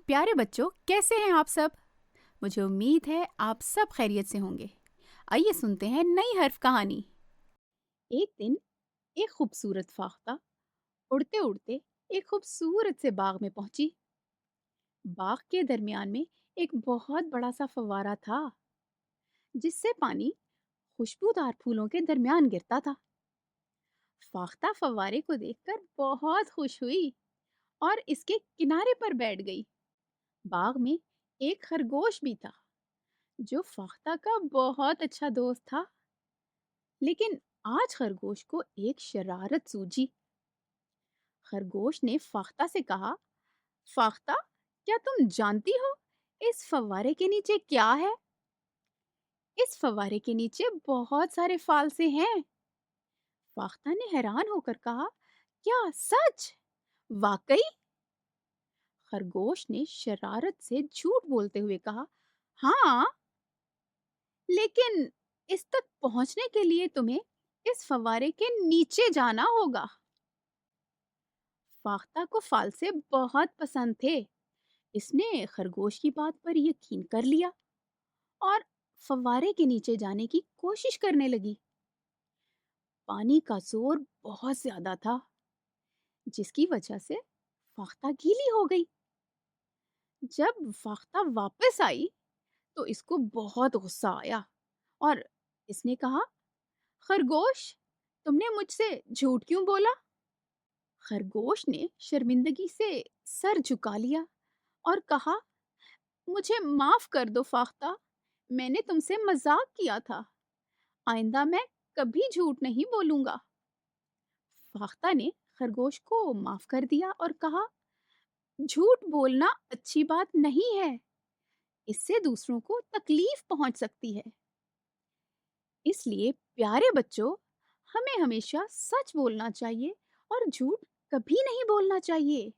प्यारे बच्चों, कैसे हैं आप सब? मुझे उम्मीद है आप सब खैरियत से होंगे। आइए सुनते हैं नई हर्फ कहानी। एक दिन एक खूबसूरत फाख्ता उड़ते उड़ते एक खूबसूरत से बाग में पहुंची। बाग के दरमियान में एक बहुत बड़ा सा फव्वारा था, जिससे पानी खुशबूदार फूलों के दरमियान गिरता था। फाख्ता फव्वारे को देखकर बहुत खुश हुई और इसके किनारे पर बैठ गई। बाग में एक खरगोश भी था, जो फाख्ता का बहुत अच्छा दोस्त था। लेकिन आज खरगोश को एक शरारत सूझी। खरगोश ने फाख्ता से कहा, फाख्ता, क्या तुम जानती हो इस फव्वारे के नीचे क्या है? इस फव्वारे के नीचे बहुत सारे फालसे हैं। फाख्ता ने हैरान होकर कहा, क्या सच? वाकई? खरगोश ने शरारत से झूठ बोलते हुए कहा, हाँ, लेकिन इस तक पहुंचने के लिए तुम्हें इस फव्वारे के नीचे जाना होगा। फाख्ता को फालसे बहुत पसंद थे। इसने खरगोश की बात पर यकीन कर लिया और फव्वारे के नीचे जाने की कोशिश करने लगी। पानी का जोर बहुत ज्यादा था, जिसकी वजह से फाख्ता गीली हो गई। जब फाख्ता वापस आई तो इसको बहुत गुस्सा आया और इसने कहा, खरगोश, तुमने मुझसे झूठ क्यों बोला? खरगोश ने शर्मिंदगी से सर झुका लिया और कहा, मुझे माफ कर दो फाख्ता, मैंने तुमसे मजाक किया था। आइंदा मैं कभी झूठ नहीं बोलूंगा। फाख्ता ने खरगोश को माफ कर दिया और कहा, झूठ बोलना अच्छी बात नहीं है, इससे दूसरों को तकलीफ पहुंच सकती है। इसलिए प्यारे बच्चों, हमें हमेशा सच बोलना चाहिए और झूठ कभी नहीं बोलना चाहिए।